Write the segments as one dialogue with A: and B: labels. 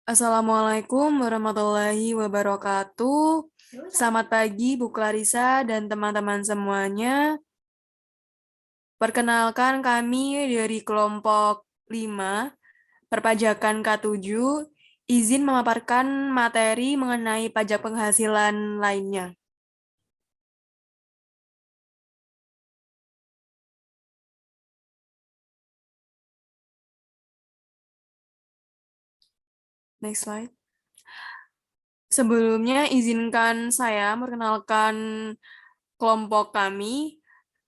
A: Assalamualaikum warahmatullahi wabarakatuh. Selamat pagi Bu Clarissa dan teman-teman semuanya. Perkenalkan kami dari kelompok 5, perpajakan K7, izin memaparkan materi mengenai pajak penghasilan lainnya. Next slide. Sebelumnya izinkan saya memperkenalkan kelompok kami.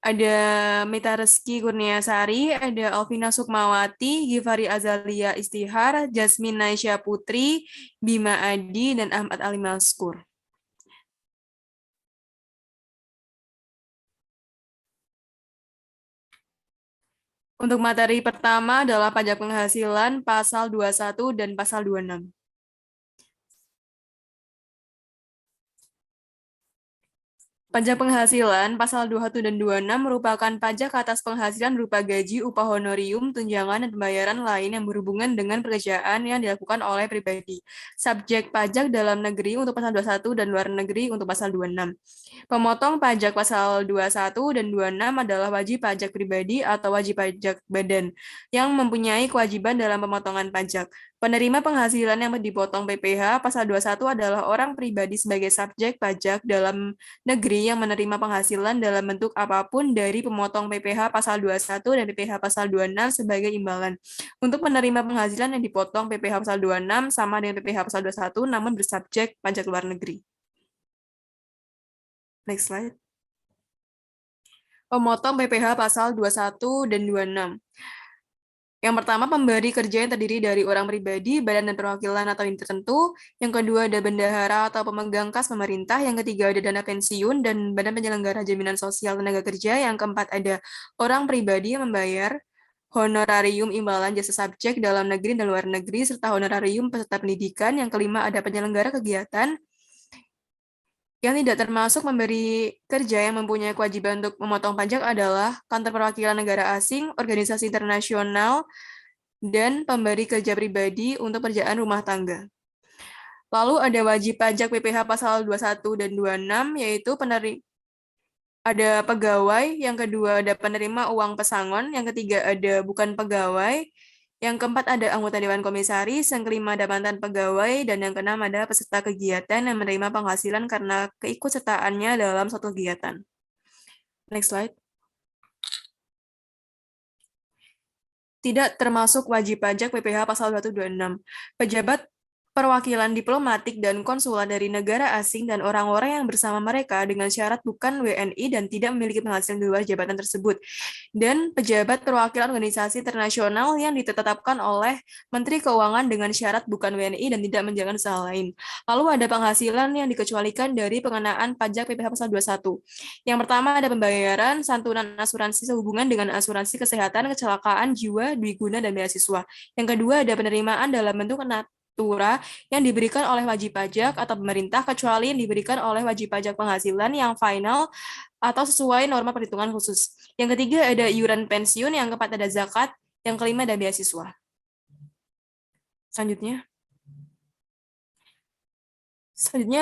A: Ada Mita Reski Kurniasari, ada Alvina Sukmawati, Givari Azalia Istihar, Jasmine Naisha Putri, Bima Adi, dan Ahmad Ali Maskur. Untuk materi pertama adalah pajak penghasilan pasal 21 dan pasal 26. Pajak penghasilan pasal 21 dan 26 merupakan pajak atas penghasilan berupa gaji, upah honorium, tunjangan, dan pembayaran lain yang berhubungan dengan pekerjaan yang dilakukan oleh pribadi. Subjek pajak dalam negeri untuk pasal 21 dan luar negeri untuk pasal 26. Pemotong pajak pasal 21 dan 26 adalah wajib pajak pribadi atau wajib pajak badan yang mempunyai kewajiban dalam pemotongan pajak. Penerima penghasilan yang dipotong PPh pasal 21 adalah orang pribadi sebagai subjek pajak dalam negeri yang menerima penghasilan dalam bentuk apapun dari pemotong PPh pasal 21 dan PPh pasal 26 sebagai imbalan. Untuk penerima penghasilan yang dipotong PPh pasal 26 sama dengan PPh pasal 21 namun bersubjek pajak luar negeri. Next slide. Pemotong PPh pasal 21 dan 26. Yang pertama, pemberi kerja yang terdiri dari orang pribadi, badan dan perwakilan atau unit tertentu. Yang kedua, ada bendahara atau pemegang kas pemerintah. Yang ketiga, ada dana pensiun dan badan penyelenggara jaminan sosial tenaga kerja. Yang keempat, ada orang pribadi yang membayar honorarium imbalan jasa subjek dalam negeri dan luar negeri, serta honorarium peserta pendidikan. Yang kelima, ada penyelenggara kegiatan yang tidak termasuk memberi kerja yang mempunyai kewajiban untuk memotong pajak adalah kantor perwakilan negara asing, organisasi internasional, dan pemberi kerja pribadi untuk pekerjaan rumah tangga. Lalu ada wajib pajak PPh pasal 21 dan 26, yaitu ada pegawai, yang kedua ada penerima uang pesangon, yang ketiga ada bukan pegawai, yang keempat ada anggota Dewan Komisaris, yang kelima ada mantan pegawai, dan yang keenam ada peserta kegiatan yang menerima penghasilan karena keikutsertaannya dalam suatu kegiatan. Next slide. Tidak termasuk wajib pajak PPh pasal 2126. Pejabat perwakilan diplomatik dan konsulat dari negara asing dan orang-orang yang bersama mereka dengan syarat bukan WNI dan tidak memiliki penghasilan di luar jabatan tersebut. Dan pejabat perwakilan organisasi internasional yang ditetapkan oleh Menteri Keuangan dengan syarat bukan WNI dan tidak menjalankan usaha lain. Lalu ada penghasilan yang dikecualikan dari pengenaan pajak PPh pasal 21. Yang pertama ada pembayaran santunan asuransi sehubungan dengan asuransi kesehatan, kecelakaan, jiwa, dwiguna, dan beasiswa. Yang kedua ada penerimaan dalam bentuk yang diberikan oleh wajib pajak atau pemerintah kecuali yang diberikan oleh wajib pajak penghasilan yang final atau sesuai norma perhitungan khusus. Yang ketiga ada iuran pensiun, yang keempat ada zakat, yang kelima ada beasiswa. Selanjutnya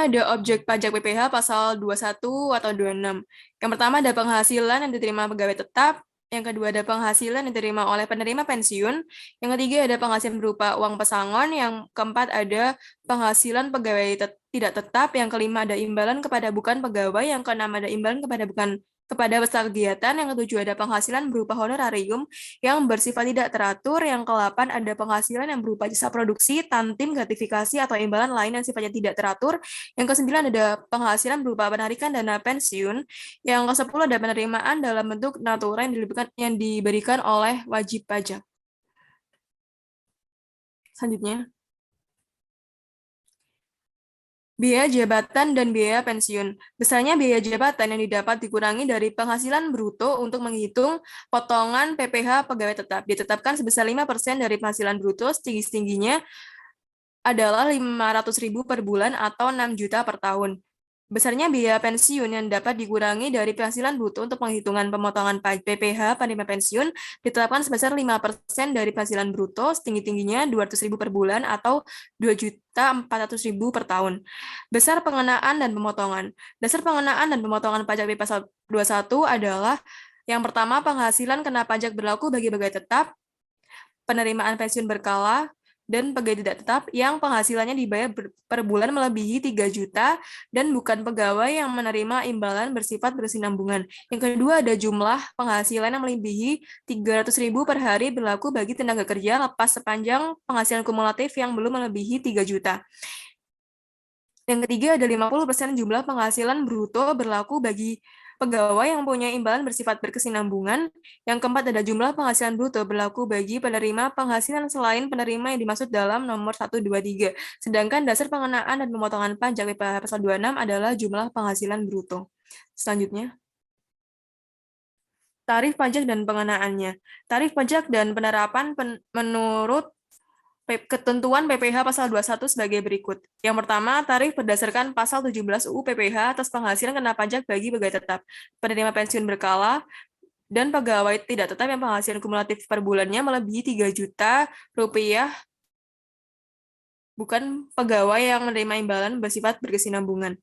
A: ada objek pajak PPh pasal 21 atau 26. Yang pertama ada penghasilan yang diterima pegawai tetap, yang kedua ada penghasilan yang diterima oleh penerima pensiun, yang ketiga ada penghasilan berupa uang pesangon, yang keempat ada penghasilan pegawai tidak tetap, yang kelima ada imbalan kepada bukan pegawai, yang keenam ada imbalan kepada peserta kegiatan, yang ketujuh ada penghasilan berupa honorarium yang bersifat tidak teratur, yang kedelapan ada penghasilan yang berupa jasa produksi, tantim, gratifikasi, atau imbalan lain yang sifatnya tidak teratur, yang kesembilan ada penghasilan berupa penarikan dana pensiun, yang ke-10 ada penerimaan dalam bentuk natura yang diberikan oleh wajib pajak. Selanjutnya, biaya jabatan dan biaya pensiun. Besarnya biaya jabatan yang didapat dikurangi dari penghasilan bruto untuk menghitung potongan PPh pegawai tetap. Ditetapkan sebesar 5% dari penghasilan bruto, setinggi-tingginya adalah 500.000 per bulan atau 6 juta per tahun. Besarnya biaya pensiun yang dapat dikurangi dari penghasilan bruto untuk penghitungan pemotongan PPh penerima pensiun ditetapkan sebesar 5% dari penghasilan bruto setinggi-tingginya 200.000 per bulan atau 2.400.000 per tahun. Besar pengenaan dan pemotongan. Dasar pengenaan dan pemotongan pajak di pasal 21 adalah yang pertama, penghasilan kena pajak berlaku bagi pegawai tetap, penerimaan pensiun berkala, dan pegawai tidak tetap yang penghasilannya dibayar per bulan melebihi 3 juta dan bukan pegawai yang menerima imbalan bersifat berkesinambungan. Yang kedua, ada jumlah penghasilan yang melebihi 300.000 per hari berlaku bagi tenaga kerja lepas sepanjang penghasilan kumulatif yang belum melebihi 3 juta. Yang ketiga, ada 50% jumlah penghasilan bruto berlaku bagi pegawai yang mempunyai imbalan bersifat berkesinambungan. Yang keempat, ada jumlah penghasilan bruto berlaku bagi penerima penghasilan selain penerima yang dimaksud dalam nomor 123. Sedangkan dasar pengenaan dan pemotongan pajak PPh pasal 26 adalah jumlah penghasilan bruto. Selanjutnya, tarif pajak dan pengenaannya. Tarif pajak dan penerapan menurut ketentuan PPh pasal 21 sebagai berikut. Yang pertama, tarif berdasarkan pasal 17 UU PPh atas penghasilan kena pajak bagi pegawai tetap, penerima pensiun berkala, dan pegawai tidak tetap yang penghasilan kumulatif per bulannya melebihi 3 juta rupiah, bukan pegawai yang menerima imbalan bersifat berkesinambungan.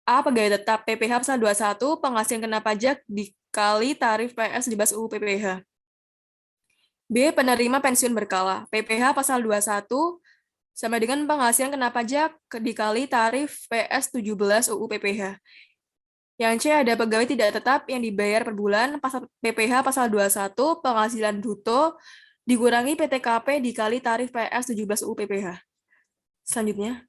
A: A. Pegawai tetap PPh pasal 21, penghasilan kena pajak dikali tarif PS 17 UU PPh. B. Penerima pensiun berkala. PPh pasal 21 sama dengan penghasilan kena pajak dikali tarif PS 17 UU PPh. Yang C, ada pegawai tidak tetap yang dibayar per bulan, pasal PPh pasal 21, penghasilan bruto dikurangi PTKP dikali tarif PS 17 UU PPh. Selanjutnya.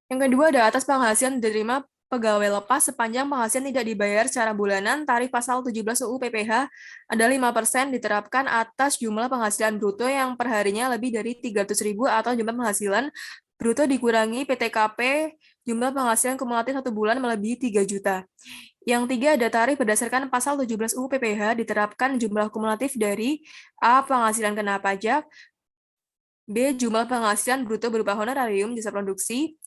A: Yang kedua, ada atas penghasilan diterima pegawai lepas sepanjang penghasilan tidak dibayar secara bulanan, tarif pasal 17 UU PPh ada 5% diterapkan atas jumlah penghasilan bruto yang perharinya lebih dari 300.000 atau jumlah penghasilan bruto dikurangi PTKP jumlah penghasilan kumulatif 1 bulan melebihi 3 juta. Yang tiga, ada tarif berdasarkan pasal 17 UU PPh diterapkan jumlah kumulatif dari A. Penghasilan kena pajak, B. Jumlah penghasilan bruto berupa honorarium jasa produksi.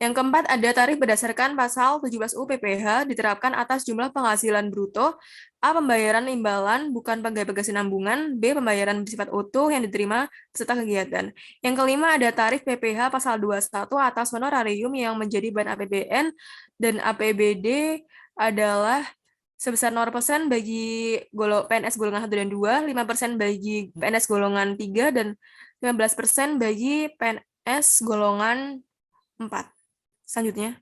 A: Yang keempat, ada tarif berdasarkan pasal 17 UU PPh diterapkan atas jumlah penghasilan bruto, A. Pembayaran imbalan bukan pegawai berkesinambungan, B. Pembayaran bersifat utuh yang diterima peserta kegiatan. Yang kelima, ada tarif PPh pasal 21 atas honorarium yang menjadi bahan APBN dan APBD adalah sebesar 0% bagi PNS golongan 1 dan 2, 5% bagi PNS golongan 3, dan 15% bagi PNS golongan 4. Selanjutnya,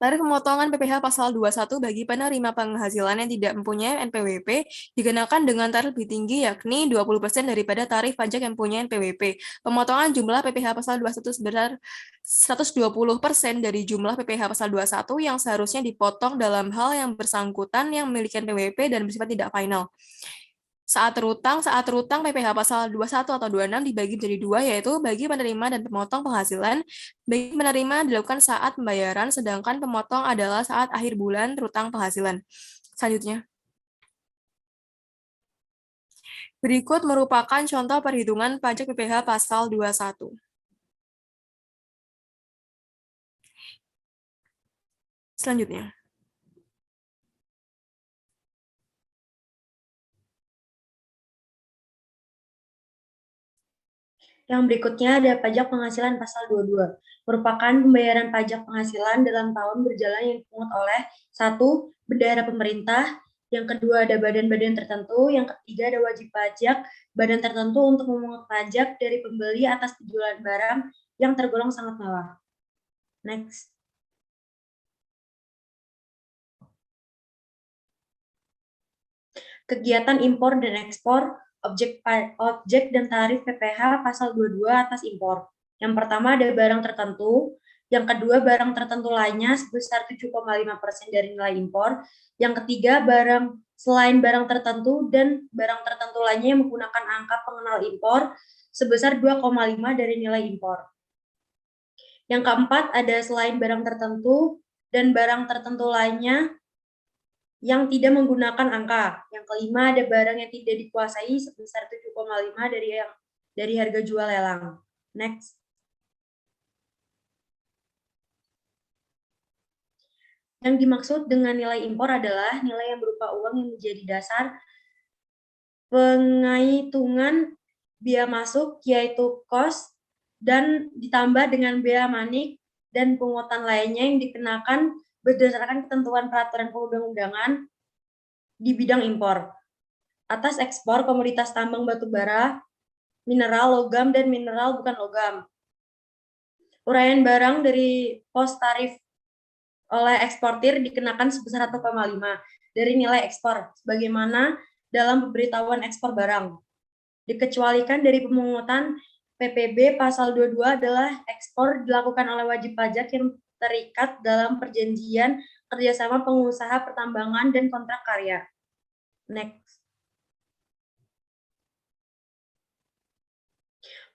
A: tarif pemotongan PPh pasal 21 bagi penerima penghasilan yang tidak mempunyai NPWP dikenakan dengan tarif lebih tinggi yakni 20% daripada tarif pajak yang punya NPWP. Pemotongan jumlah PPh pasal 21 sebesar 120% dari jumlah PPh pasal 21 yang seharusnya dipotong dalam hal yang bersangkutan yang memiliki NPWP dan bersifat tidak final. Saat terutang PPh pasal 21 atau 26 dibagi menjadi dua, yaitu bagi penerima dan pemotong penghasilan. Bagi penerima dilakukan saat pembayaran, sedangkan pemotong adalah saat akhir bulan terutang penghasilan. Selanjutnya, berikut merupakan contoh perhitungan pajak PPh pasal 21. Selanjutnya,
B: Yang berikutnya ada pajak penghasilan pasal 22, merupakan pembayaran pajak penghasilan dalam tahun berjalan yang dipungut oleh 1. Bendahara pemerintah, yang kedua ada badan-badan tertentu, yang ketiga ada wajib pajak badan tertentu untuk memungut pajak dari pembeli atas penjualan barang yang tergolong sangat mewah. Next. Kegiatan impor dan ekspor, objek dan tarif PPh pasal 22 atas impor. Yang pertama ada barang tertentu, yang kedua barang tertentu lainnya sebesar 7,5% dari nilai impor, yang ketiga barang selain barang tertentu dan barang tertentu lainnya yang menggunakan angka pengenal impor sebesar 2,5 dari nilai impor. Yang keempat ada selain barang tertentu dan barang tertentu lainnya yang tidak menggunakan angka. Yang kelima, ada barang yang tidak dikuasai sebesar 7,5 dari harga jual lelang. Next. Yang dimaksud dengan nilai impor adalah nilai yang berupa uang yang menjadi dasar penghitungan biaya masuk, yaitu cost, dan ditambah dengan biaya manik dan pungutan lainnya yang dikenakan berdasarkan ketentuan peraturan perundang-undangan di bidang impor. Atas ekspor komoditas tambang batu bara, mineral, logam, dan mineral bukan logam. Uraian barang dari pos tarif oleh eksportir dikenakan sebesar 1,5 dari nilai ekspor, sebagaimana dalam pemberitahuan ekspor barang. Dikecualikan dari pemungutan PPB pasal 22 adalah ekspor dilakukan oleh wajib pajak yang terikat dalam perjanjian kerjasama pengusaha pertambangan dan kontrak karya. Next.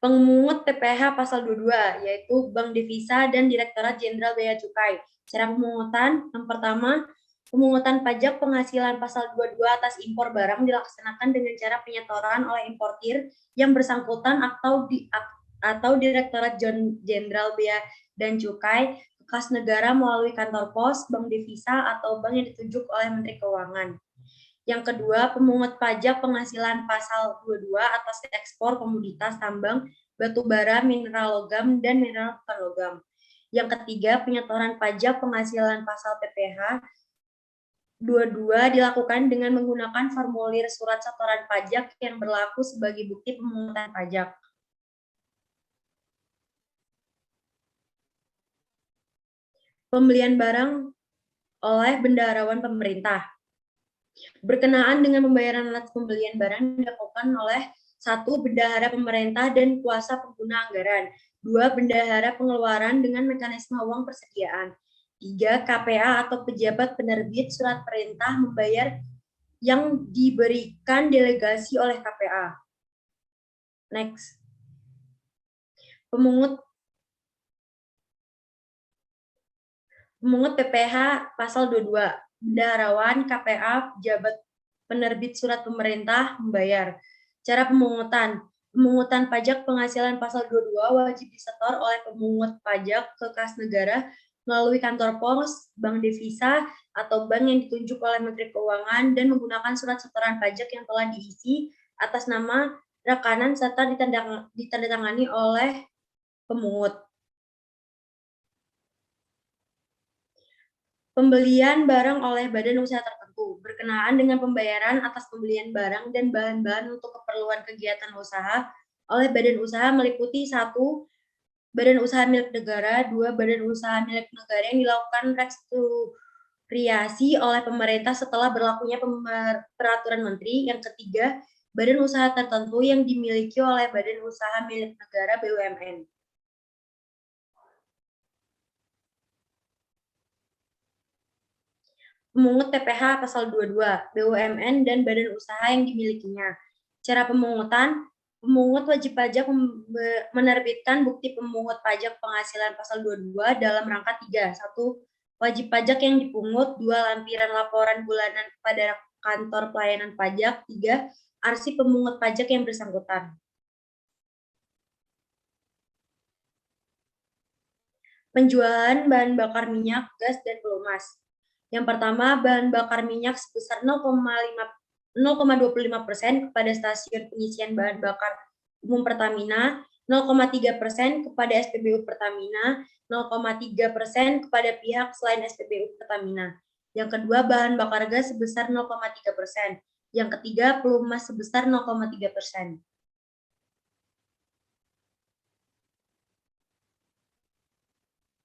B: Pemungut PPh pasal 22, yaitu Bank Devisa dan Direktorat Jenderal Bea Cukai. Cara pemungutan, yang pertama, pemungutan pajak penghasilan pasal 22 atas impor barang dilaksanakan dengan cara penyetoran oleh importir yang bersangkutan atau Direktorat Jenderal Bea dan Cukai ke kas negara melalui kantor pos, bank devisa, atau bank yang ditunjuk oleh Menteri Keuangan. Yang kedua, pemungut pajak penghasilan pasal 22 atas ekspor komoditas tambang, batu bara, mineral logam, dan mineral bukan logam. Yang ketiga, penyetoran pajak penghasilan pasal PPh 22 dilakukan dengan menggunakan formulir surat setoran pajak yang berlaku sebagai bukti pemungutan pajak. Pembelian barang oleh bendaharawan pemerintah. Berkenaan dengan pembayaran atas pembelian barang dilakukan oleh 1. Bendahara pemerintah dan kuasa pengguna anggaran. 2. Bendahara pengeluaran dengan mekanisme uang persediaan. 3. KPA atau pejabat penerbit surat perintah membayar yang diberikan delegasi oleh KPA. Next. Pemungut PPh pasal 22. Bendaharawan, KPA, pejabat penerbit surat pemerintah membayar. Cara pemungutan. Pemungutan pajak penghasilan pasal 22 wajib disetor oleh pemungut pajak ke kas negara melalui kantor pos, bank devisa, atau bank yang ditunjuk oleh Menteri Keuangan dan menggunakan surat setoran pajak yang telah diisi atas nama rekanan serta ditandatangani oleh pemungut. Pembelian barang oleh badan usaha tertentu berkenaan dengan pembayaran atas pembelian barang dan bahan-bahan untuk keperluan kegiatan usaha oleh badan usaha meliputi 1. Badan usaha milik negara, 2. Badan usaha milik negara yang dilakukan restrukturisasi oleh pemerintah setelah berlakunya peraturan menteri. Yang ketiga, badan usaha tertentu yang dimiliki oleh badan usaha milik negara BUMN. Pemungut PPh pasal 22, BUMN dan badan usaha yang dimilikinya. Cara pemungutan, pemungut wajib pajak menerbitkan bukti pemungut pajak penghasilan pasal 22 dalam rangka 3. 1. Wajib pajak yang dipungut. 2. Lampiran laporan bulanan kepada kantor pelayanan pajak. 3. Arsip pemungut pajak yang bersangkutan. Penjualan bahan bakar minyak, gas, dan pelumas. Yang pertama, bahan bakar minyak sebesar 0,25% kepada stasiun pengisian bahan bakar umum Pertamina, 0,3% kepada SPBU Pertamina, 0,3% kepada pihak selain SPBU Pertamina. Yang kedua, bahan bakar gas sebesar 0,3%. Yang ketiga, pelumas sebesar 0,3%.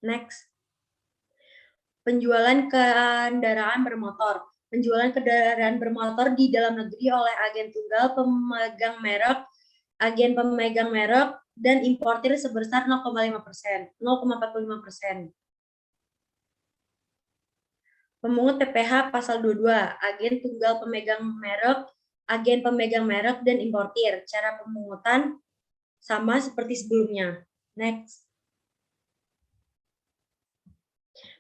B: Next. Penjualan kendaraan bermotor. Penjualan kendaraan bermotor di dalam negeri oleh agen tunggal, pemegang merek, agen pemegang merek, dan importir sebesar 0,45%. Pemungut PPh pasal 22, agen tunggal pemegang merek, agen pemegang merek, dan importir. Cara pemungutan sama seperti sebelumnya. Next.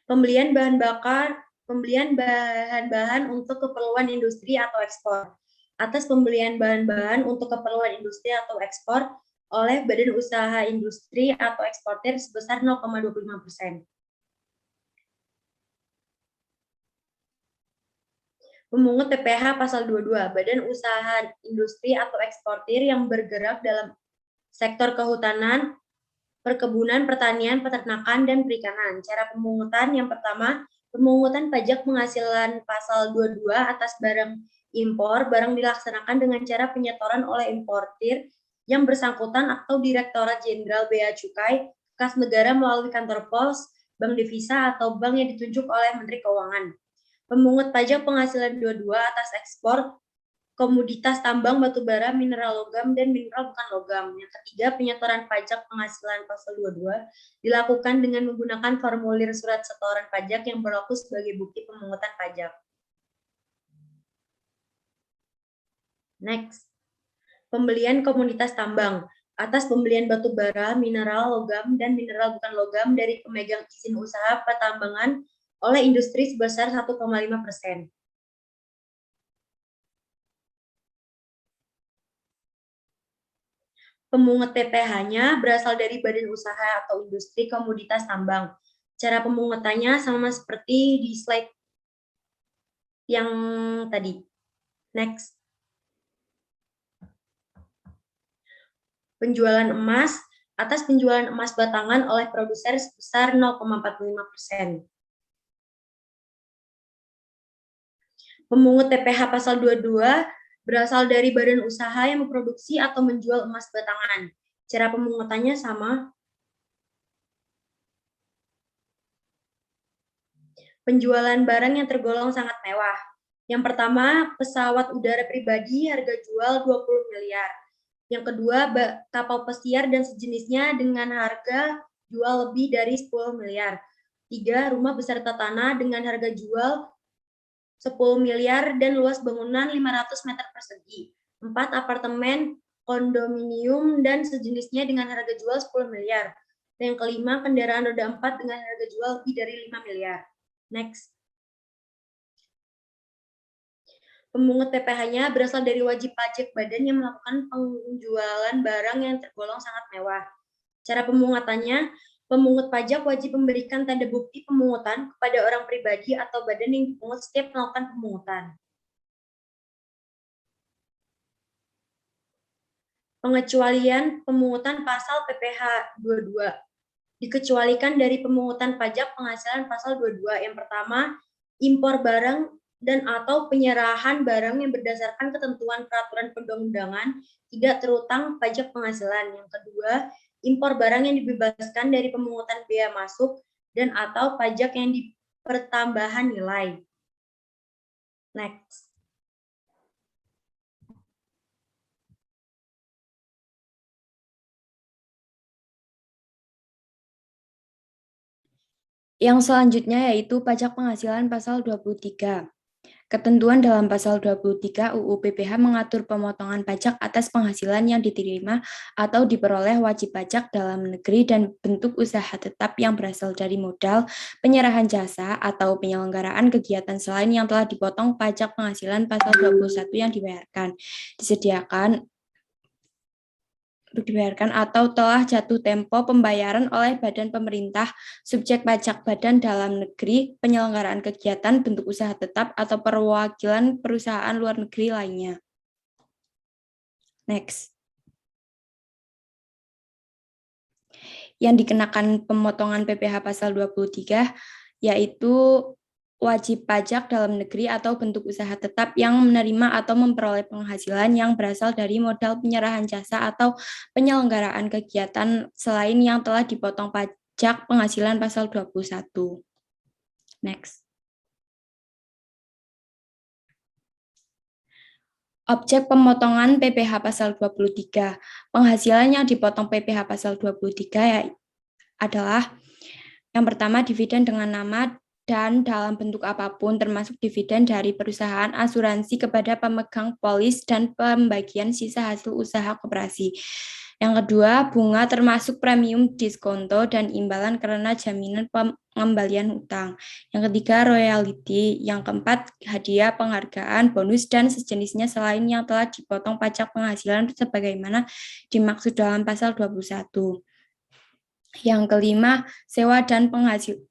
B: Pembelian bahan bakar pembelian bahan-bahan untuk keperluan industri atau ekspor. Atas pembelian bahan-bahan untuk keperluan industri atau ekspor oleh badan usaha industri atau eksportir sebesar 0,25%. Pemungut PPh pasal 22, badan usaha industri atau eksportir yang bergerak dalam sektor kehutanan, perkebunan, pertanian, peternakan, dan perikanan. Cara pemungutan yang pertama, pemungutan pajak penghasilan pasal 22 atas barang impor, barang dilaksanakan dengan cara penyetoran oleh importir yang bersangkutan atau Direktorat Jenderal Bea Cukai, kas negara melalui kantor pos, bank devisa, atau bank yang ditunjuk oleh Menteri Keuangan. Pemungut pajak penghasilan 22 atas ekspor komoditas tambang, batubara, mineral logam, dan mineral bukan logam. Yang ketiga, penyetoran pajak penghasilan pasal 22 dilakukan dengan menggunakan formulir surat setoran pajak yang berlaku sebagai bukti pemungutan pajak. Next, pembelian komoditas tambang. Atas pembelian batubara, mineral logam, dan mineral bukan logam dari pemegang izin usaha pertambangan oleh industri sebesar 1,5%. Pemungut PPh-nya berasal dari badan usaha atau industri komoditas tambang. Cara pemungutannya sama seperti di slide yang tadi. Next. Penjualan emas. Atas penjualan emas batangan oleh produser sebesar 0,45%. Pemungut PPh pasal 22 berasal dari badan usaha yang memproduksi atau menjual emas batangan. Cara pemungutannya sama. Penjualan barang yang tergolong sangat mewah. Yang pertama, pesawat udara pribadi harga jual 20 miliar. Yang kedua, kapal pesiar dan sejenisnya dengan harga jual lebih dari 10 miliar. 3, rumah beserta tanah dengan harga jual 10 miliar dan luas bangunan 500 meter persegi. 4, apartemen, kondominium, dan sejenisnya dengan harga jual 10 miliar. Dan yang kelima, kendaraan roda 4 dengan harga jual lebih dari 5 miliar. Next. Pemungut PPh-nya berasal dari wajib pajak badan yang melakukan penjualan barang yang tergolong sangat mewah. Cara pemungutannya, pemungut pajak wajib memberikan tanda bukti pemungutan kepada orang pribadi atau badan yang dipungut setiap melakukan pemungutan. Pengecualian pemungutan pasal PPh 22. Dikecualikan dari pemungutan pajak penghasilan pasal 22. Yang pertama, impor barang dan atau penyerahan barang yang berdasarkan ketentuan peraturan perundang-undangan tidak terutang pajak penghasilan. Yang kedua, impor barang yang dibebaskan dari pemungutan bea masuk dan atau pajak yang dipertambahan nilai. Next.
C: Yang selanjutnya yaitu pajak penghasilan pasal 23. Ketentuan dalam pasal 23 UU PPh mengatur pemotongan pajak atas penghasilan yang diterima atau diperoleh wajib pajak dalam negeri dan bentuk usaha tetap yang berasal dari modal, penyerahan jasa, atau penyelenggaraan kegiatan selain yang telah dipotong pajak penghasilan pasal 21 yang dibayarkan, dibayarkan atau telah jatuh tempo pembayaran oleh badan pemerintah, subjek pajak badan dalam negeri, penyelenggaraan kegiatan, bentuk usaha tetap, atau perwakilan perusahaan luar negeri lainnya. Next. Yang dikenakan pemotongan PPh pasal 23 yaitu wajib pajak dalam negeri atau bentuk usaha tetap yang menerima atau memperoleh penghasilan yang berasal dari modal penyerahan jasa atau penyelenggaraan kegiatan selain yang telah dipotong pajak penghasilan pasal 21. Next. Objek pemotongan PPh pasal 23. Penghasilan yang dipotong PPh pasal 23 adalah yang pertama dividen dengan nama dan dalam bentuk apapun termasuk dividen dari perusahaan asuransi kepada pemegang polis dan pembagian sisa hasil usaha koperasi. Yang kedua, bunga termasuk premium diskonto dan imbalan karena jaminan pengembalian hutang. Yang ketiga, royalty. Yang keempat, hadiah, penghargaan, bonus, dan sejenisnya selain yang telah dipotong pajak penghasilan sebagaimana dimaksud dalam pasal 21. Yang kelima, sewa dan penghasilan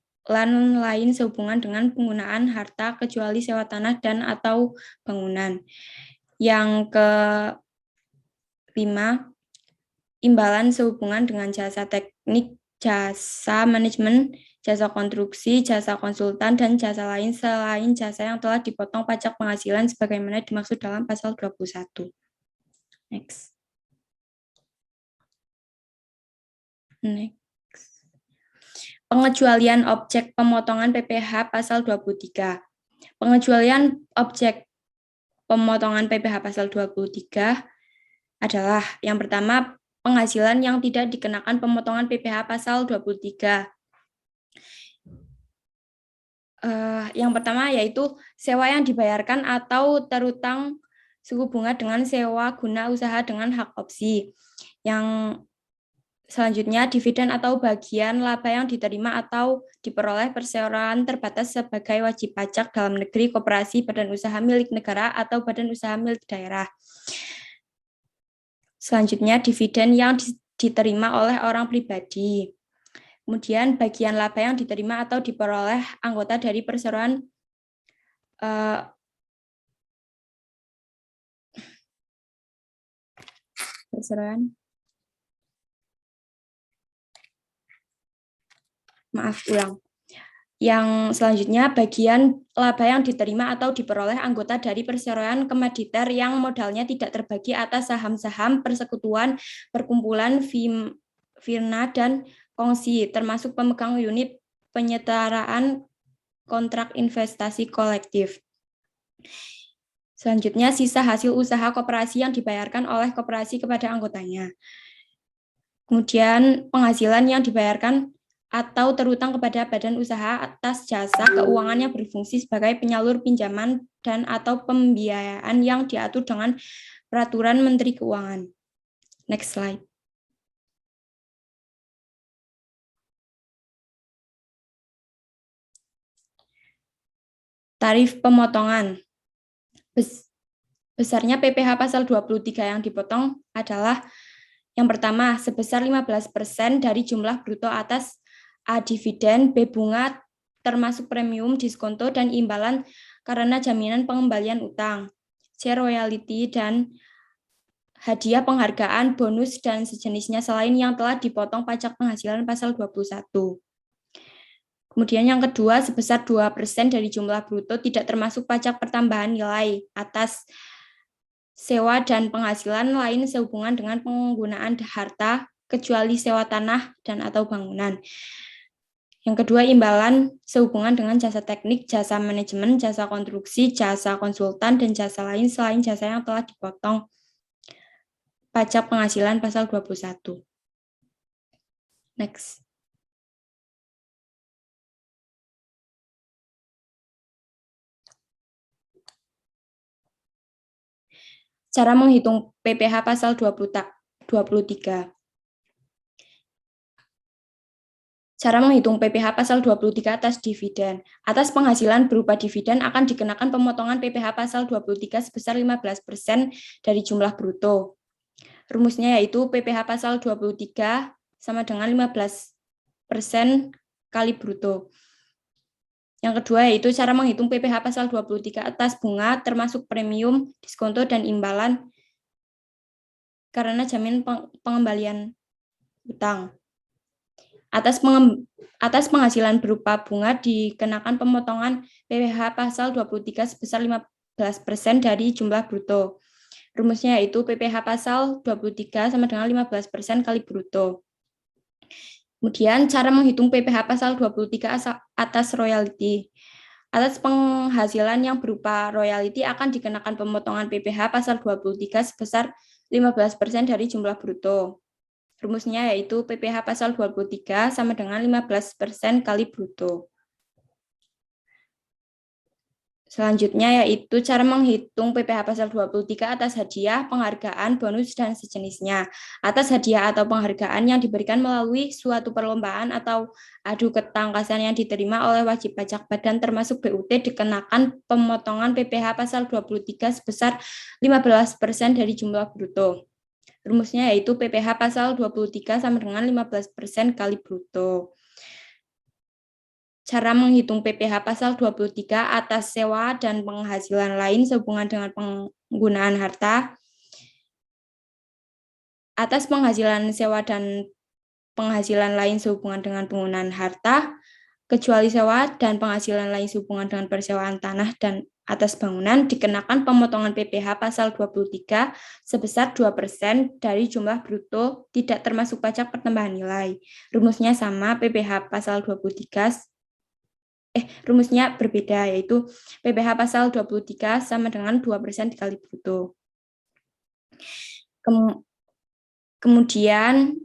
C: lain sehubungan dengan penggunaan harta kecuali sewa tanah dan atau bangunan. Yang kelima, imbalan sehubungan dengan jasa teknik, jasa manajemen, jasa konstruksi, jasa konsultan, dan jasa lain selain jasa yang telah dipotong pajak penghasilan sebagaimana dimaksud dalam pasal 21. Next. Pengecualian objek pemotongan PPh pasal 23. Pengecualian objek pemotongan PPh pasal 23 adalah yang pertama, penghasilan yang tidak dikenakan pemotongan PPh pasal 23. Yang pertama yaitu sewa yang dibayarkan atau terutang suku bunga dengan sewa guna usaha dengan hak opsi. Yang selanjutnya, dividen atau bagian laba yang diterima atau diperoleh perseroan terbatas sebagai wajib pajak dalam negeri, koperasi, badan usaha milik negara, atau badan usaha milik daerah. Selanjutnya, dividen yang diterima oleh orang pribadi. Kemudian, bagian laba yang diterima atau diperoleh anggota dari perseroan Yang selanjutnya, bagian laba yang diterima atau diperoleh anggota dari perseroan komoditer yang modalnya tidak terbagi atas saham-saham, persekutuan, perkumpulan, firna, dan kongsi, termasuk pemegang unit penyetaraan kontrak investasi kolektif. Selanjutnya, sisa hasil usaha koperasi yang dibayarkan oleh koperasi kepada anggotanya. Kemudian, penghasilan yang dibayarkan atau terutang kepada badan usaha atas jasa keuangan yang berfungsi sebagai penyalur pinjaman dan atau pembiayaan yang diatur dengan peraturan Menteri Keuangan. Next slide. Tarif pemotongan. Besarnya PPh pasal 23 yang dipotong adalah yang pertama, sebesar 15% dari jumlah bruto atas A dividen, B bunga termasuk premium, diskonto, dan imbalan karena jaminan pengembalian utang, C royalty, dan hadiah, penghargaan, bonus, dan sejenisnya selain yang telah dipotong pajak penghasilan pasal 21. Kemudian yang kedua, sebesar 2% dari jumlah bruto tidak termasuk pajak pertambahan nilai atas sewa dan penghasilan lain sehubungan dengan penggunaan harta kecuali sewa tanah dan atau bangunan. Yang kedua, imbalan sehubungan dengan jasa teknik, jasa manajemen, jasa konstruksi, jasa konsultan, dan jasa lain selain jasa yang telah dipotong pajak penghasilan pasal 21. Next. Cara menghitung PPh pasal 23. Cara menghitung PPh pasal 23 atas dividen. Atas penghasilan berupa dividen akan dikenakan pemotongan PPh pasal 23 sebesar 15% dari jumlah bruto. Rumusnya yaitu PPh pasal 23 sama dengan 15% kali bruto. Yang kedua yaitu cara menghitung PPh pasal 23 atas bunga termasuk premium, diskonto, dan imbalan karena jamin pengembalian utang. Atas penghasilan berupa bunga dikenakan pemotongan PPh pasal 23 sebesar 15% dari jumlah bruto. Rumusnya yaitu PPh pasal 23 sama dengan 15% kali bruto. Kemudian cara menghitung PPh pasal 23 atas royalti. Atas penghasilan yang berupa royalti akan dikenakan pemotongan PPh pasal 23 sebesar 15% dari jumlah bruto. Rumusnya yaitu PPh pasal 23 sama dengan 15% kali bruto. Selanjutnya yaitu cara menghitung PPh pasal 23 atas hadiah, penghargaan, bonus, dan sejenisnya. Atas hadiah atau penghargaan yang diberikan melalui suatu perlombaan atau adu ketangkasan yang diterima oleh wajib pajak badan termasuk BUT dikenakan pemotongan PPh pasal 23 sebesar 15% dari jumlah bruto. Rumusnya yaitu PPh pasal 23 sama dengan 15% kali bruto. Cara menghitung PPh pasal 23 atas sewa dan penghasilan lain sehubungan dengan penggunaan harta. Atas penghasilan sewa dan penghasilan lain sehubungan dengan penggunaan harta, kecuali sewa dan penghasilan lain sehubungan dengan persewaan tanah dan atas bangunan dikenakan pemotongan PPh pasal 23 sebesar 2% dari jumlah bruto tidak termasuk pajak pertambahan nilai. Rumusnya sama, PPh pasal 23 rumusnya berbeda, yaitu PPh pasal 23 sama dengan 2% dikali bruto. Kemudian,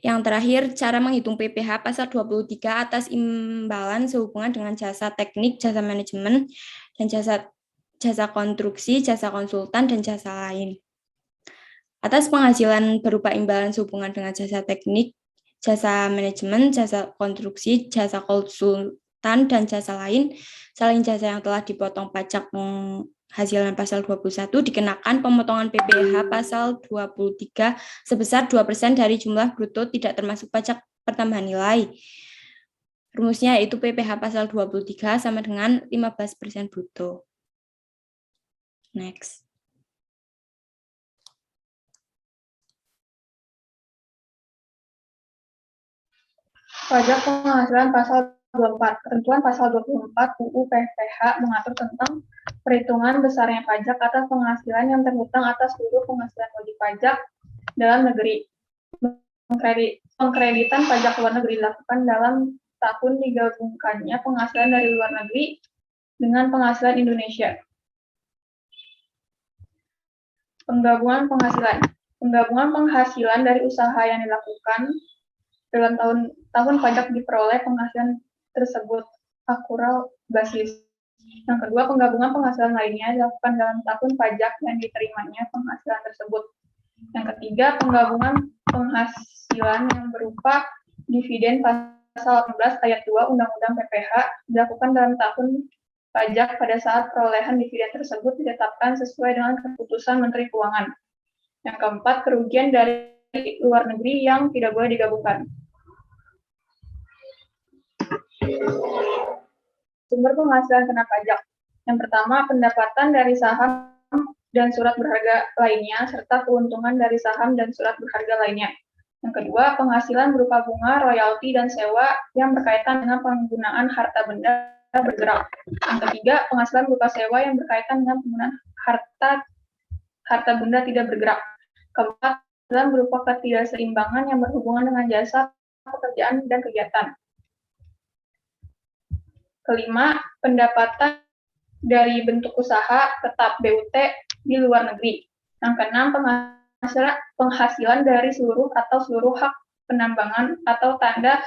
C: yang terakhir, cara menghitung PPh pasal 23 atas imbalan sehubungan dengan jasa teknik, jasa manajemen, dan jasa konstruksi, jasa konsultan, dan jasa lain. Atas penghasilan berupa imbalan sehubungan dengan jasa teknik, jasa manajemen, jasa konstruksi, jasa konsultan, dan jasa lain, selain jasa yang telah dipotong pajak penghasilan pasal 21, dikenakan pemotongan PPh pasal 23 sebesar 2% dari jumlah bruto tidak termasuk pajak pertambahan nilai. Rumusnya yaitu PPh pasal 23 sama dengan 15% bruto. Next.
D: Pajak penghasilan pasal 24. Ketentuan pasal 24 UU PPH mengatur tentang perhitungan besarnya pajak atas penghasilan yang terhutang atas seluruh penghasilan wajib pajak dalam negeri. Pengkreditan pajak luar negeri dilakukan dalam tahun digabungkannya penghasilan dari luar negeri dengan penghasilan Indonesia. Penggabungan penghasilan. Penggabungan penghasilan dari usaha yang dilakukan dalam tahun pajak diperoleh penghasilan tersebut akural basis. Yang kedua, penggabungan penghasilan lainnya dilakukan dalam tahun pajak yang diterimanya penghasilan tersebut. Yang ketiga, penggabungan penghasilan yang berupa dividen pasal 18 ayat 2 Undang-Undang PPH dilakukan dalam tahun pajak pada saat perolehan dividen tersebut ditetapkan sesuai dengan keputusan Menteri Keuangan. Yang keempat, kerugian dari luar negeri yang tidak boleh digabungkan. Sumber penghasilan kena pajak. Yang pertama, pendapatan dari saham dan surat berharga lainnya, serta keuntungan dari saham dan surat berharga lainnya. Yang kedua, penghasilan berupa bunga, royalti, dan sewa yang berkaitan dengan penggunaan harta benda bergerak. Yang ketiga, penghasilan berupa sewa yang berkaitan dengan penggunaan harta benda tidak bergerak. Keempat, penghasilan berupa ketidakseimbangan yang berhubungan dengan jasa, pekerjaan, dan kegiatan. Kelima, pendapatan dari bentuk usaha tetap BUT di luar negeri. Yang keenam, penghasilan dari seluruh hak penambangan atau tanda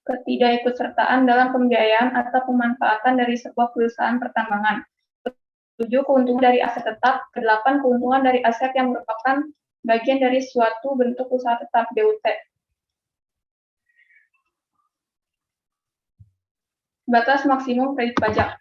D: ketidakikutsertaan dalam pembiayaan atau pemanfaatan dari sebuah perusahaan pertambangan. 7, keuntungan dari aset tetap. 8, keuntungan dari aset yang merupakan bagian dari suatu bentuk usaha tetap BUT. Batas maksimum kredit pajak.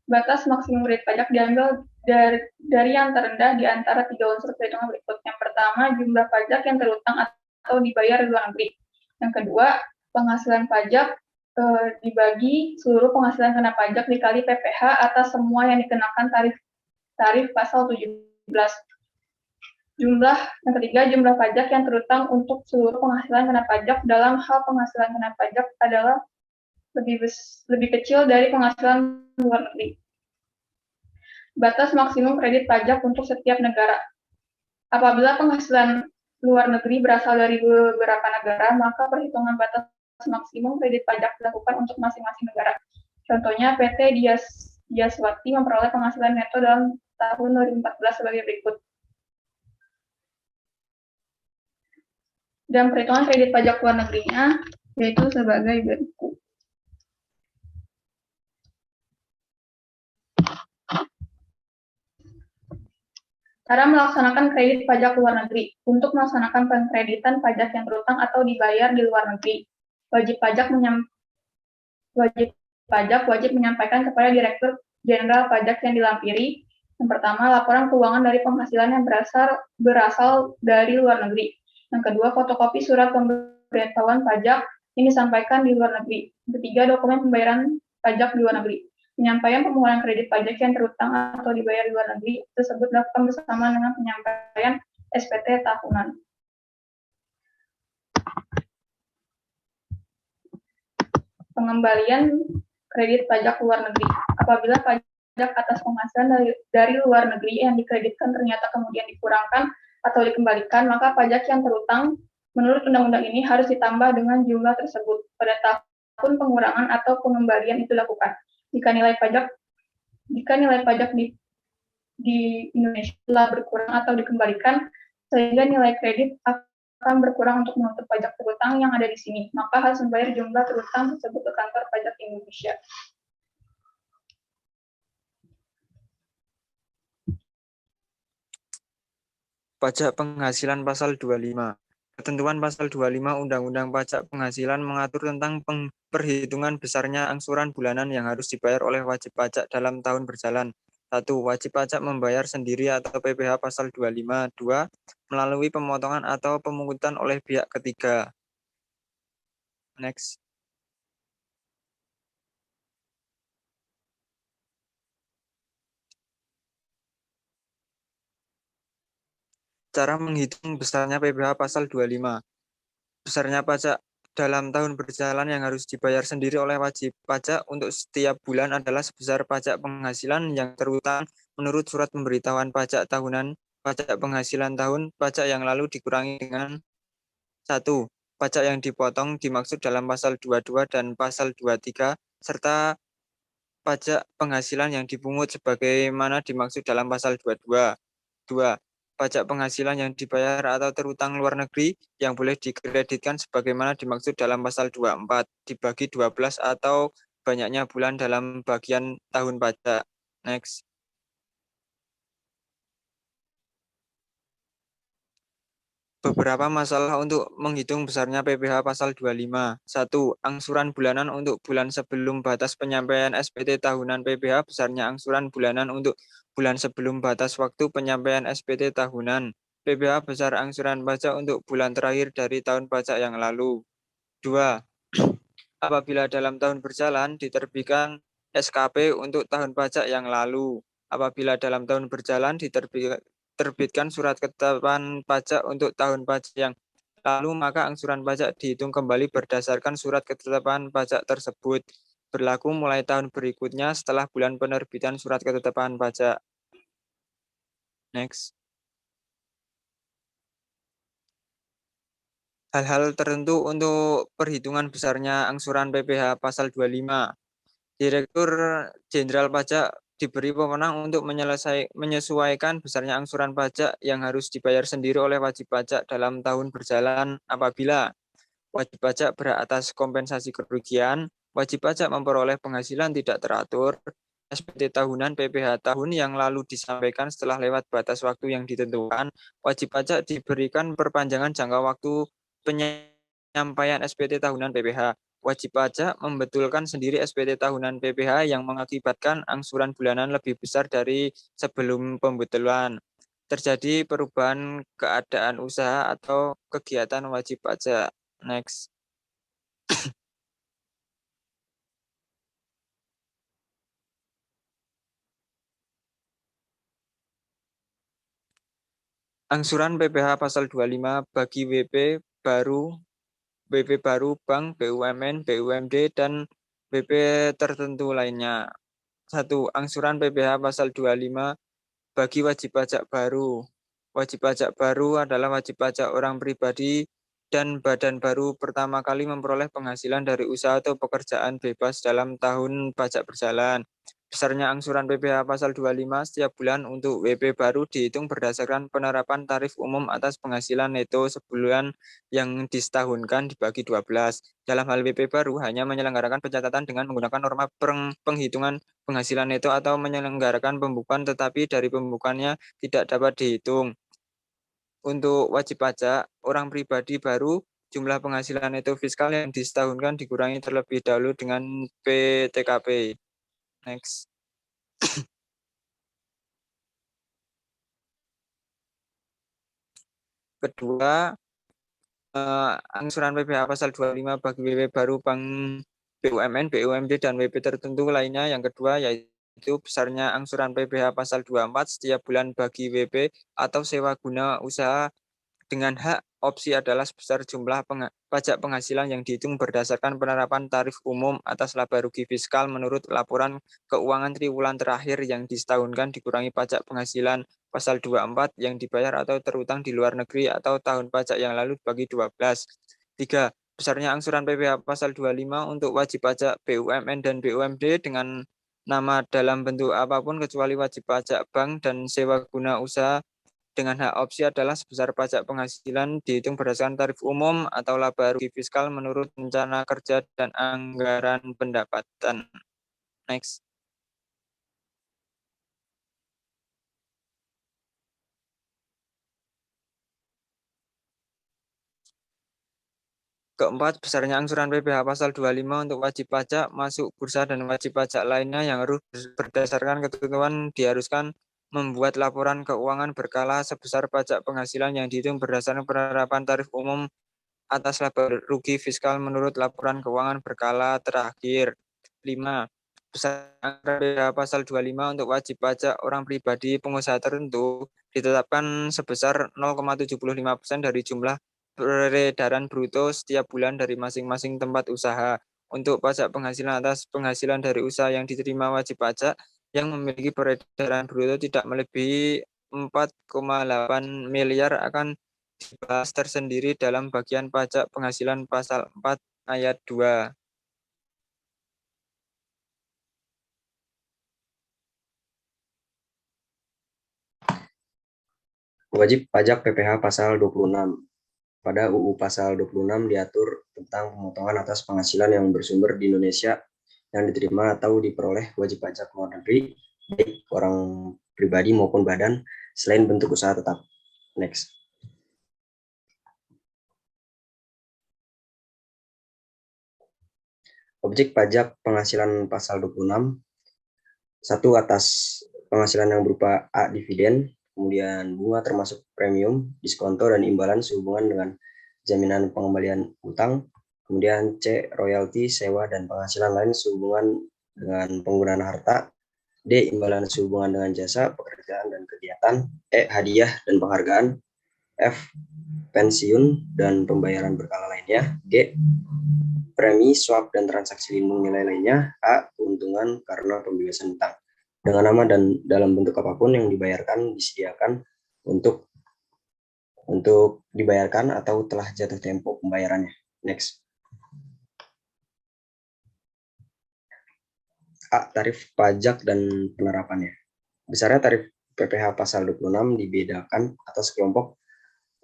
D: Batas maksimum kredit pajak diambil dari yang terendah di antara 3 unsur perhitungan berikut. Yang pertama, jumlah pajak yang terutang atau dibayar di luar negeri. Yang kedua, penghasilan pajak dibagi seluruh penghasilan kena pajak dikali PPh atas semua yang dikenakan tarif pasal 17. Yang ketiga, jumlah pajak yang terutang untuk seluruh penghasilan kena pajak dalam hal penghasilan kena pajak adalah lebih kecil dari penghasilan luar negeri. Batas maksimum kredit pajak untuk setiap negara. Apabila penghasilan luar negeri berasal dari beberapa negara, maka perhitungan batas maksimum kredit pajak dilakukan untuk masing-masing negara. Contohnya, PT Diaswati memperoleh penghasilan neto dalam tahun 2014 sebagai berikut. Dan perhitungan kredit pajak luar negerinya yaitu sebagai berikut. Cara melaksanakan kredit pajak luar negeri. Untuk melaksanakan pengkreditan pajak yang terutang atau dibayar di luar negeri, wajib pajak wajib menyampaikan kepada Direktur Jenderal Pajak yang dilampiri. Yang pertama, laporan keuangan dari penghasilan yang berasal dari luar negeri. Yang kedua, fotokopi surat pemberitahuan pajak yang disampaikan di luar negeri. Yang ketiga, dokumen pembayaran pajak di luar negeri. Penyampaian pemohonan kredit pajak yang terutang atau dibayar di luar negeri tersebut dilakukan bersama dengan penyampaian SPT tahunan. Pengembalian kredit pajak luar negeri. Apabila pajak atas penghasilan dari luar negeri yang dikreditkan ternyata kemudian dikurangkan atau dikembalikan, maka pajak yang terutang menurut undang-undang ini harus ditambah dengan jumlah tersebut pada tahun pengurangan atau pengembalian itu dilakukan. Jika nilai pajak di Indonesia telah berkurang atau dikembalikan, sehingga nilai kredit akan berkurang untuk menutup pajak terutang yang ada di sini, maka harus membayar jumlah terutang tersebut ke kantor pajak Indonesia.
E: Pajak penghasilan pasal 25. Ketentuan pasal 25 Undang-Undang Pajak Penghasilan mengatur tentang perhitungan besarnya angsuran bulanan yang harus dibayar oleh wajib pajak dalam tahun berjalan. 1. Wajib pajak membayar sendiri atau PPh pasal 25. 2. Melalui pemotongan atau pemungutan oleh pihak ketiga. Next. Cara menghitung besarnya PPh pasal 25. Besarnya pajak dalam tahun berjalan yang harus dibayar sendiri oleh wajib pajak untuk setiap bulan adalah sebesar pajak penghasilan yang terutang menurut surat pemberitahuan pajak tahunan, pajak penghasilan tahun, pajak yang lalu dikurangi dengan 1. Pajak yang dipotong dimaksud dalam pasal 22 dan pasal 23, serta pajak penghasilan yang dipungut sebagaimana dimaksud dalam pasal 22. 2. Pajak penghasilan yang dibayar atau terutang luar negeri yang boleh dikreditkan sebagaimana dimaksud dalam pasal 24 dibagi 12 atau banyaknya bulan dalam bagian tahun pajak. Next. Beberapa masalah untuk menghitung besarnya PPh pasal 25. 1. Angsuran bulanan untuk bulan sebelum batas penyampaian SPT tahunan PPh besarnya angsuran bulanan untuk bulan sebelum batas waktu penyampaian SPT tahunan. PPh besar angsuran pajak untuk bulan terakhir dari tahun pajak yang lalu. 2. Apabila dalam tahun berjalan diterbitkan SKP untuk tahun pajak yang lalu. Apabila dalam tahun berjalan diterbitkan surat ketetapan pajak untuk tahun pajak yang lalu, maka angsuran pajak dihitung kembali berdasarkan surat ketetapan pajak tersebut, berlaku mulai tahun berikutnya setelah bulan penerbitan surat ketetapan pajak. Next. Hal-hal tertentu untuk perhitungan besarnya angsuran PPh pasal 25. Direktur Jenderal Pajak diberi wewenang untuk menyesuaikan besarnya angsuran pajak yang harus dibayar sendiri oleh wajib pajak dalam tahun berjalan apabila wajib pajak berhak atas kompensasi kerugian, wajib pajak memperoleh penghasilan tidak teratur, SPT tahunan PPh tahun yang lalu disampaikan setelah lewat batas waktu yang ditentukan, wajib pajak diberikan perpanjangan jangka waktu penyampaian SPT tahunan PPh. Wajib pajak membetulkan sendiri SPT tahunan PPh yang mengakibatkan angsuran bulanan lebih besar dari sebelum pembetulan. Terjadi perubahan keadaan usaha atau kegiatan wajib pajak. Next. Angsuran PPh pasal 25 bagi WP baru, bank, BUMN, BUMD, dan WP tertentu lainnya. 1. Angsuran PPh pasal 25 bagi wajib pajak baru. Wajib pajak baru adalah wajib pajak orang pribadi dan badan baru pertama kali memperoleh penghasilan dari usaha atau pekerjaan bebas dalam tahun pajak berjalan. besarnya angsuran PPh pasal 25 setiap bulan untuk WP baru dihitung berdasarkan penerapan tarif umum atas penghasilan neto sebulan yang disetahunkan dibagi 12. Dalam hal WP baru hanya menyelenggarakan pencatatan dengan menggunakan norma penghitungan penghasilan neto atau menyelenggarakan pembukuan tetapi dari pembukuannya tidak dapat dihitung. Untuk wajib pajak orang pribadi baru, jumlah penghasilan neto fiskal yang disetahunkan dikurangi terlebih dahulu dengan PTKP. Next. Kedua, angsuran PPh pasal 25 bagi WP baru Bank BUMN, BUMD, dan WP tertentu lainnya. Yang kedua yaitu besarnya angsuran PPh pasal 24 setiap bulan bagi WP atau sewa guna usaha dengan hak opsi adalah sebesar jumlah pajak penghasilan yang dihitung berdasarkan penerapan tarif umum atas laba rugi fiskal menurut laporan keuangan triwulan terakhir yang disetahunkan dikurangi pajak penghasilan pasal 24 yang dibayar atau terutang di luar negeri atau tahun pajak yang lalu bagi 12. 3. Besarnya angsuran PPh pasal 25 untuk wajib pajak BUMN dan BUMD dengan nama dalam bentuk apapun kecuali wajib pajak bank dan sewa guna usaha dengan hak opsi adalah sebesar pajak penghasilan dihitung berdasarkan tarif umum atau laba rugi fiskal menurut rencana kerja dan anggaran pendapatan. Next. Keempat, besarnya angsuran PPh pasal 25 untuk wajib pajak masuk bursa dan wajib pajak lainnya yang harus berdasarkan ketentuan diharuskan membuat laporan keuangan berkala sebesar pajak penghasilan yang dihitung berdasarkan penerapan tarif umum atas laba rugi fiskal menurut laporan keuangan berkala terakhir. 5. Besar PPh pasal 25 untuk wajib pajak orang pribadi pengusaha tertentu ditetapkan sebesar 0,75% dari jumlah peredaran bruto setiap bulan dari masing-masing tempat usaha. Untuk pajak penghasilan atas penghasilan dari usaha yang diterima wajib pajak yang memiliki peredaran bruto tidak melebihi 4,8 miliar akan dibahas tersendiri dalam bagian pajak penghasilan pasal 4 ayat 2.
F: Wajib pajak PPh pasal 26. Pada UU pasal 26 diatur tentang pemotongan atas penghasilan yang bersumber di Indonesia yang diterima atau diperoleh wajib pajak luar negeri, baik orang pribadi maupun badan, selain bentuk usaha tetap. Next. Objek pajak penghasilan pasal 26. 1. Atas penghasilan yang berupa A. Dividen, kemudian bunga termasuk premium, diskonto, dan imbalan sehubungan dengan jaminan pengembalian utang, kemudian C. Royalti, sewa, dan penghasilan lain sehubungan dengan penggunaan harta, D. Imbalan sehubungan dengan jasa, pekerjaan, dan kegiatan, E. Hadiah dan penghargaan, F. Pensiun dan pembayaran berkala lainnya, G. Premi, swap, dan transaksi lindung nilai lainnya, A. Keuntungan karena pembebasan utang dengan nama dan dalam bentuk apapun yang dibayarkan, disediakan untuk dibayarkan atau telah jatuh tempo pembayarannya. Next. A. Tarif pajak dan penerapannya. Besarnya tarif PPh pasal 26 dibedakan atas kelompok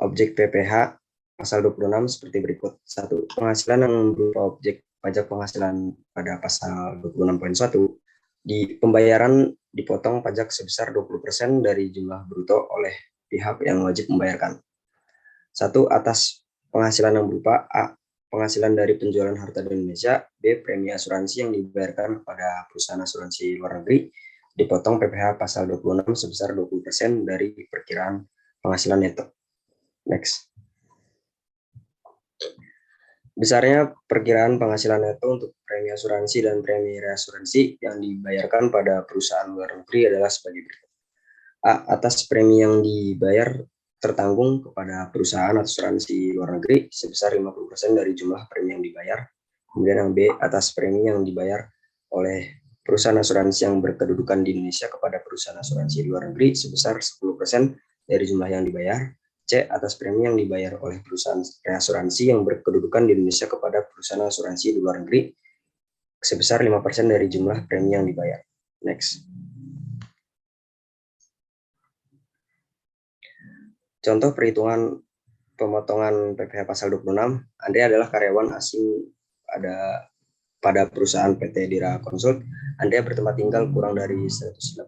F: objek PPh pasal 26 seperti berikut. 1. Penghasilan yang berupa objek pajak penghasilan pada pasal 26.1 di pembayaran dipotong pajak sebesar 20% dari jumlah bruto oleh pihak yang wajib membayarkan. 1. Atas penghasilan yang berupa A. Penghasilan dari penjualan harta di Indonesia, B. Premi asuransi yang dibayarkan kepada perusahaan asuransi luar negeri, dipotong PPh pasal 26 sebesar 20% dari perkiraan penghasilan neto. Next. Besarnya perkiraan penghasilan neto untuk premi asuransi dan premi reasuransi yang dibayarkan pada perusahaan luar negeri adalah sebagai berikut. A. Atas premi yang dibayar tertanggung kepada perusahaan asuransi luar negeri sebesar 50% dari jumlah premi yang dibayar. Kemudian yang B. Atas premi yang dibayar oleh perusahaan asuransi yang berkedudukan di Indonesia kepada perusahaan asuransi luar negeri sebesar 10% dari jumlah yang dibayar. C. Atas premi yang dibayar oleh perusahaan reasuransi yang berkedudukan di Indonesia kepada perusahaan asuransi di luar negeri sebesar 5% dari jumlah premi yang dibayar. Next. Contoh perhitungan pemotongan PPh pasal 26, Andrea adalah karyawan asing pada perusahaan PT Dira Consult. Andrea bertempat tinggal kurang dari 183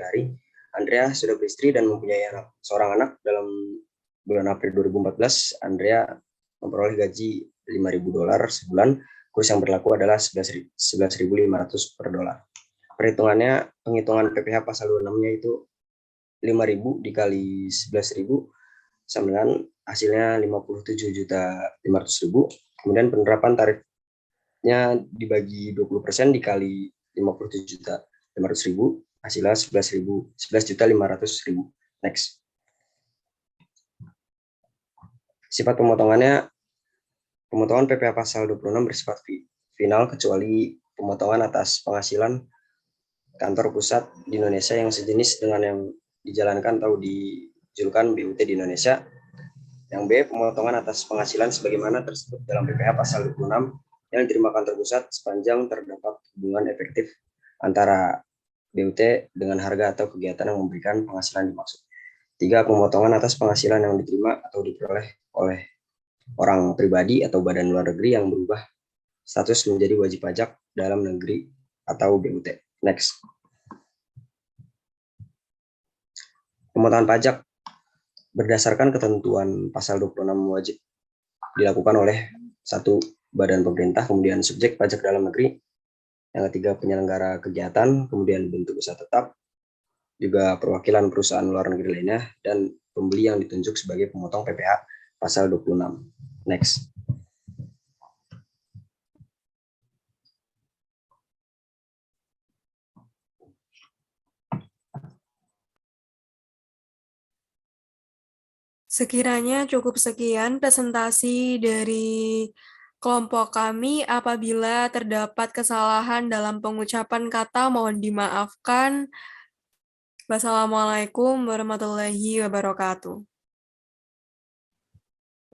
F: hari. Andrea sudah beristri dan mempunyai seorang anak. Dalam bulan April 2014, Andrea memperoleh gaji $5.000 sebulan. Kurs yang berlaku adalah 11.500 per dolar. Penghitungan PPh pasal 26-nya itu 5.000 dikali 11.000 sama dengan hasilnya 57.500.000. Kemudian penerapan tarifnya dibagi 20% dikali 57.500.000, hasilnya 11.500.000. Next. Sifat pemotongannya, pemotongan PPh pasal 26 bersifat final kecuali pemotongan atas penghasilan kantor pusat di Indonesia yang sejenis dengan yang dijalankan atau dijulukan BUT di Indonesia. Yang B, pemotongan atas penghasilan sebagaimana tersebut dalam PPh pasal 26 yang diterima kantor pusat sepanjang terdapat hubungan efektif antara BUT dengan harga atau kegiatan yang memberikan penghasilan dimaksud. 3, pemotongan atas penghasilan yang diterima atau diperoleh oleh orang pribadi atau badan luar negeri yang berubah status menjadi wajib pajak dalam negeri atau BUT. Next. Pemotongan pajak berdasarkan ketentuan pasal 26 wajib dilakukan oleh satu badan pemerintah, kemudian subjek pajak dalam negeri, yang ketiga penyelenggara kegiatan, kemudian bentuk usaha tetap, juga perwakilan perusahaan luar negeri lainnya, dan pembeli yang ditunjuk sebagai pemotong PPh pasal 26. Next.
A: Sekiranya cukup sekian presentasi dari kelompok kami. Apabila terdapat kesalahan dalam pengucapan kata, mohon dimaafkan. Wassalamualaikum warahmatullahi wabarakatuh.